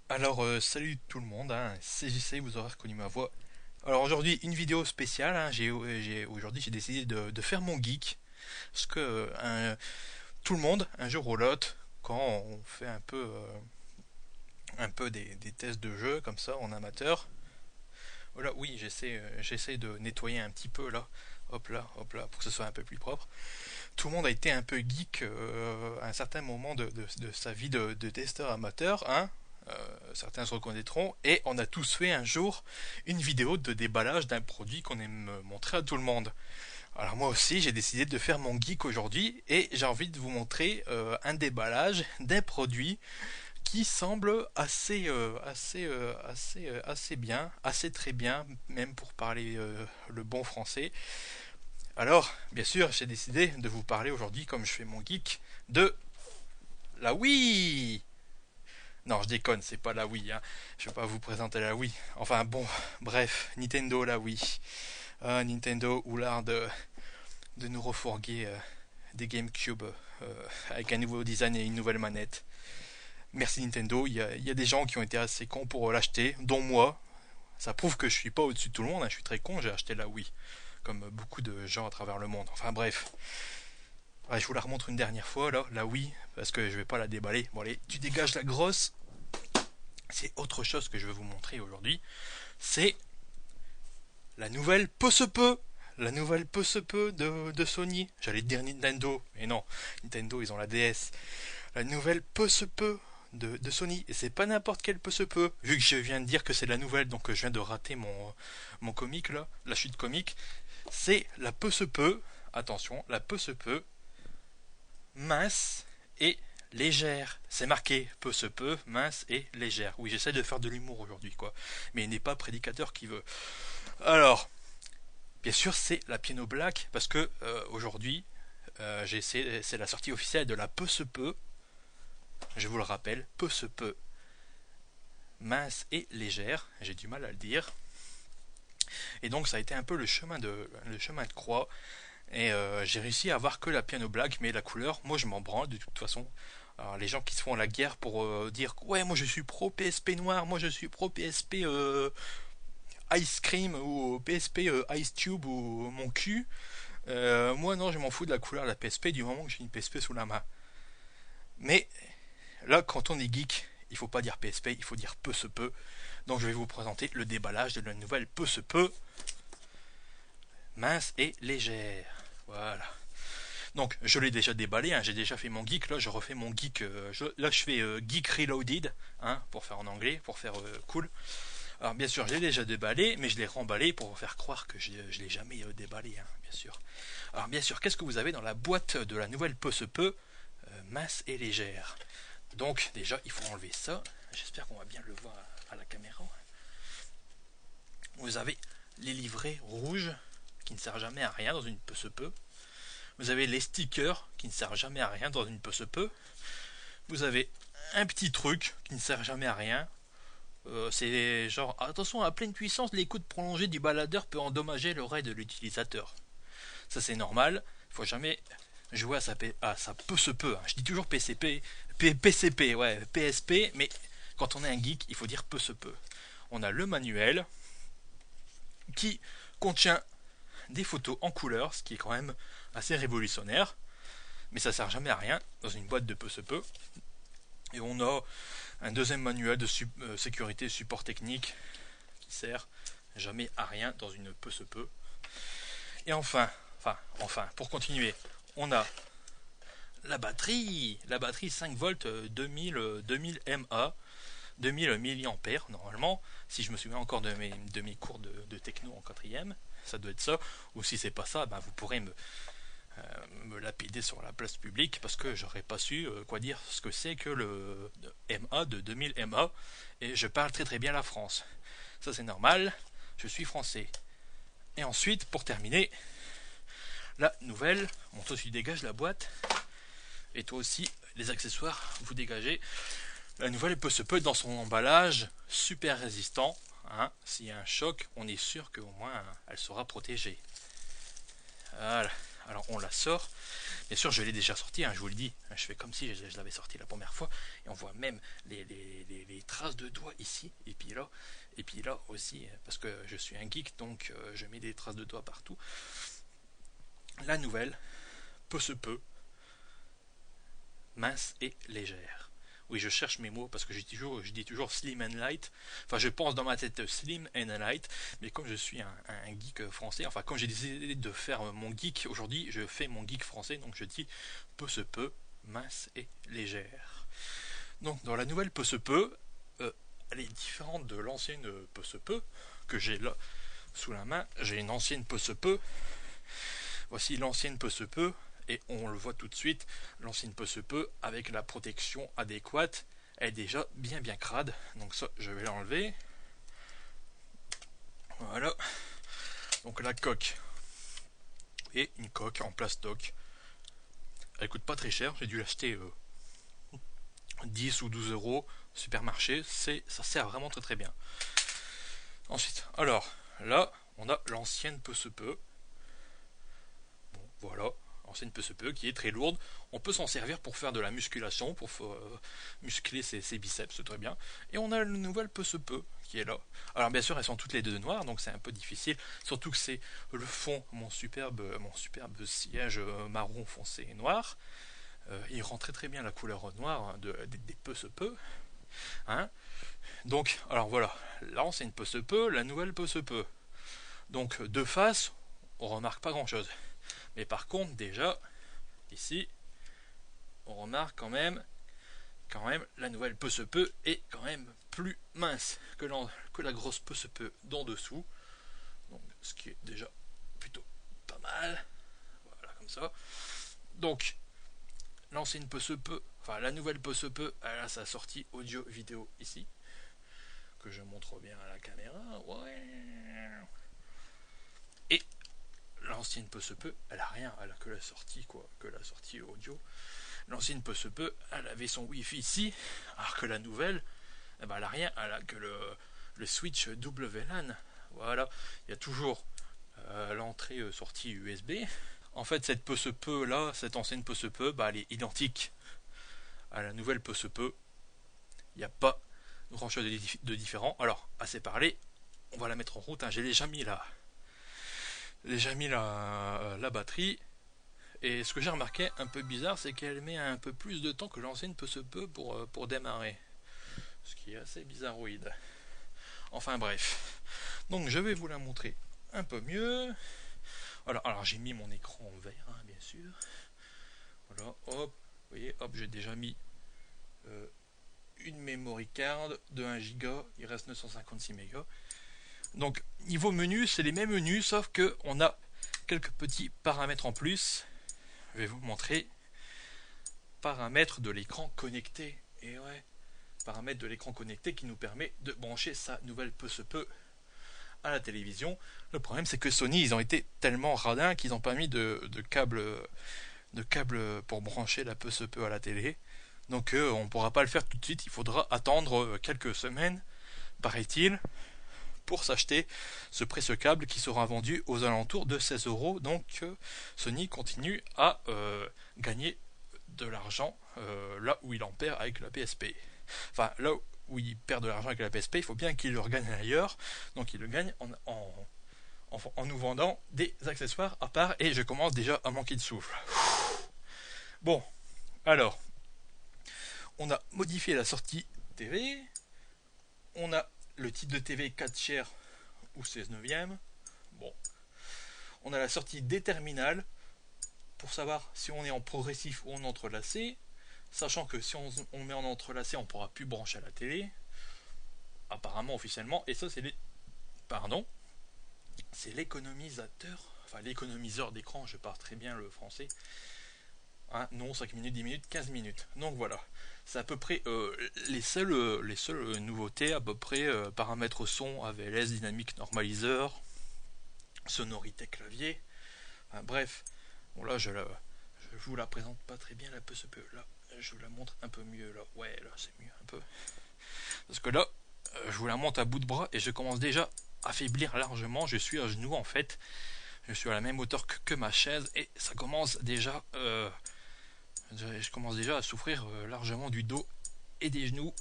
Alors, salut tout le monde, hein, c'est JC, vous aurez reconnu ma voix. Alors aujourd'hui, une vidéo spéciale, hein, aujourd'hui j'ai décidé de faire mon geek, parce que tout le monde, un jeu roulotte, quand on fait un peu des tests de jeu comme ça en amateur, voilà, oui, j'essaie de nettoyer un petit peu hop là, pour que ce soit un peu plus propre. Tout le monde a été un peu geek à un certain moment de sa vie de testeur amateur, hein. Certains se reconnaîtront, et on a tous fait un jour une vidéo de déballage d'un produit qu'on aime montrer à tout le monde. Alors moi aussi j'ai décidé de faire mon geek aujourd'hui et j'ai envie de vous montrer un déballage d'un produit qui semble assez bien, assez très bien, même pour parler le bon français. Alors, bien sûr, j'ai décidé de vous parler aujourd'hui, comme je fais mon geek, de la Wii. Non, je déconne, c'est pas la Wii, hein. Je vais pas vous présenter la Wii. Enfin bon, bref, Nintendo, la Wii. Ah, Nintendo ou l'art de nous refourguer des GameCube avec un nouveau design et une nouvelle manette. Merci Nintendo, il y a des gens qui ont été assez cons pour l'acheter, dont moi. Ça prouve que je suis pas au-dessus de tout le monde, hein. Je suis très con, j'ai acheté la Wii. Comme beaucoup de gens à travers le monde. Enfin bref. Ouais, je vous la remontre une dernière fois là, la Wii, parce que je vais pas la déballer. Bon allez, tu dégages la grosse. C'est autre chose que je vais vous montrer aujourd'hui. C'est la nouvelle peu. La nouvelle peu de Sony. J'allais te dire Nintendo, mais non. Nintendo, ils ont la DS. La nouvelle peu de Sony. Et c'est pas n'importe quelle peu. Vu que je viens de dire que c'est la nouvelle, donc je viens de rater mon comique là, la chute comique. C'est la peu. Attention, la peu mince et légère. C'est marqué peu se peut, mince et légère. Oui, j'essaie de faire de l'humour aujourd'hui, quoi. Mais il n'est pas prédicateur qui veut. Alors, bien sûr, c'est la Piano Black parce que aujourd'hui, c'est la sortie officielle de la peu se peut. Je vous le rappelle, peu se peut, mince et légère. J'ai du mal à le dire. Et donc, ça a été un peu le chemin de croix. Et j'ai réussi à avoir que la Piano Black, mais la couleur, moi je m'en branle de toute façon. Alors, les gens qui se font la guerre pour dire ouais moi je suis pro PSP noir, moi je suis pro PSP Ice Cream ou PSP Ice Tube ou mon cul. Moi non je m'en fous de la couleur de la PSP du moment que j'ai une PSP sous la main. Mais là quand on est geek, il faut pas dire PSP, il faut dire peu se peut. Donc je vais vous présenter le déballage de la nouvelle peu se peut, mince et légère. Voilà. Donc je l'ai déjà déballé, hein, j'ai déjà fait mon geek, là je refais mon geek, là je fais geek reloaded, hein, pour faire en anglais, pour faire cool. Alors bien sûr je l'ai déjà déballé, mais je l'ai remballé pour vous faire croire que je l'ai jamais déballé, hein, bien sûr. Alors bien sûr, qu'est-ce que vous avez dans la boîte de la nouvelle peu se peut, mince et légère. Donc déjà il faut enlever ça, j'espère qu'on va bien le voir à la caméra. Vous avez les livrets rouges qui ne servent jamais à rien dans une peu se peut. Vous avez les stickers qui ne servent jamais à rien dans une peu se peut. Vous avez un petit truc qui ne sert jamais à rien. C'est genre attention à pleine puissance, l'écoute prolongée du baladeur peut endommager l'oreille de l'utilisateur. Ça c'est normal. Il faut jamais jouer à sa peu se peut, hein. Je dis toujours PCP, PCP, ouais, PSP, mais quand on est un geek, il faut dire peu se peut. On a le manuel qui contient des photos en couleur, ce qui est quand même assez révolutionnaire, mais ça sert jamais à rien dans une boîte de peu se peut. Et on a un deuxième manuel de sécurité support technique qui sert jamais à rien dans une peu se peut. Et enfin, pour continuer, on a la batterie 5 volts 2000 mAh, 2000 mAh normalement, si je me souviens encore de mes cours de techno en quatrième, ça doit être ça, ou si c'est pas ça, ben vous pourrez me lapider sur la place publique parce que j'aurais pas su quoi dire ce que c'est que le MA de 2000 MA et je parle très très bien la France. Ça c'est normal, je suis français. Et ensuite, pour terminer, la nouvelle, bon toi tu dégages la boîte et toi aussi les accessoires vous dégagez. La nouvelle peut se peut dans son emballage super résistant, hein. S'il y a un choc, on est sûr qu'au moins elle sera protégée. Voilà. Alors on la sort. Bien sûr, je l'ai déjà sorti, hein, je vous le dis. Je fais comme si je l'avais sorti la première fois. Et on voit même les traces de doigts ici. Et puis là aussi, parce que je suis un geek, donc je mets des traces de doigts partout. La nouvelle, peu se peut, mince et légère. Oui, je cherche mes mots parce que je dis toujours slim and light. Enfin, je pense dans ma tête slim and light, mais comme je suis un geek français, enfin, comme j'ai décidé de faire mon geek aujourd'hui, je fais mon geek français, donc je dis peu se peut, mince et légère. Donc, dans la nouvelle peu se peut, elle est différente de l'ancienne peu se peut que j'ai là sous la main. J'ai une ancienne peu se peut. Voici l'ancienne peu se peut. Et on le voit tout de suite, l'ancienne peu se peut avec la protection adéquate, elle est déjà bien crade. Donc ça, je vais l'enlever. Voilà. Donc la coque. Et une coque en plastoc. Elle coûte pas très cher, j'ai dû l'acheter 10 ou 12 euros au supermarché. Ça sert vraiment très bien. Ensuite, alors, là, on a l'ancienne peu se peut. Bon, voilà. Ancienne peu se peut, qui est très lourde. On peut s'en servir pour faire de la musculation, pour muscler ses biceps, c'est très bien. Et on a la nouvelle peu se peut, qui est là. Alors bien sûr, elles sont toutes les deux noires, donc c'est un peu difficile. Surtout que c'est le fond, mon superbe siège marron foncé et noir. Il rend très bien la couleur noire des peu se peut. Hein, donc, alors voilà, l'ancienne peu se peut, la nouvelle peu se peut. Donc de face, on remarque pas grand chose. Mais par contre, déjà, ici, on remarque quand même la nouvelle peu se peut est quand même plus mince que la grosse peu se peut d'en dessous. Donc, ce qui est déjà plutôt pas mal. Voilà, comme ça. Donc, l'ancienne peu se peut, enfin la nouvelle peu se peut, elle a sa sortie audio-vidéo ici. Que je montre bien à la caméra. Ouais. Et l'ancienne peu se peut, elle a rien, elle a que la sortie audio. L'ancienne peu se peut, elle avait son wifi ici, alors que la nouvelle, eh ben, elle a rien, elle a que le switch WLAN. Voilà, il y a toujours l'entrée sortie USB. En fait, cette peu se peut là, cette ancienne peu se peut, bah, elle est identique à la nouvelle peu se peut. Il n'y a pas grand chose de différent. Alors, assez parlé, on va la mettre en route. Hein. J'ai déjà mis la batterie. Et ce que j'ai remarqué un peu bizarre, c'est qu'elle met un peu plus de temps que l'ancienne peu se peut pour démarrer. Ce qui est assez bizarroïde. Enfin bref. Donc je vais vous la montrer un peu mieux. Voilà, alors j'ai mis mon écran en vert, hein, bien sûr. Voilà, hop. Vous voyez, hop, j'ai déjà mis une memory card de 1 Go. Il reste 956 mégas. Donc niveau menu, c'est les mêmes menus, sauf que on a quelques petits paramètres en plus. Je vais vous montrer. Paramètres de l'écran connecté. Et ouais, paramètres de l'écran connecté qui nous permet de brancher sa nouvelle peu se peut à la télévision. Le problème, c'est que Sony, ils ont été tellement radins qu'ils n'ont pas mis de câble pour brancher la peu se peut à la télé. Donc on ne pourra pas le faire tout de suite. Il faudra attendre quelques semaines, paraît-il, pour s'acheter ce précieux câble qui sera vendu aux alentours de 16 euros. Donc Sony continue à gagner de l'argent là où il en perd avec la PSP. Enfin, là où il perd de l'argent avec la PSP, il faut bien qu'il le regagne ailleurs. Donc il le gagne en nous vendant des accessoires à part. Et je commence déjà à manquer de souffle. Bon, alors, on a modifié la sortie TV. On a le type de TV 4 tiers ou 16 neuvième. Bon. On a la sortie des terminales pour savoir si on est en progressif ou en entrelacé, sachant que si on met en entrelacé, on ne pourra plus brancher à la télé, apparemment officiellement, et ça c'est c'est l'économisateur, enfin l'économiseur d'écran, je parle très bien le français, hein, non 5 minutes, 10 minutes, 15 minutes, donc voilà, c'est à peu près les seules nouveautés, à peu près paramètres son, AVLS, dynamique normaliseur, sonorité clavier, enfin, bref. Bon là je vous la présente pas très bien, la peu se peut. Là, je vous la montre un peu mieux là. Ouais, là c'est mieux un peu. Parce que là, je vous la montre à bout de bras et je commence déjà à faiblir largement. Je suis à genoux en fait. je suis à la même hauteur que ma chaise et ça commence déjà, je commence déjà à souffrir largement du dos et des genoux.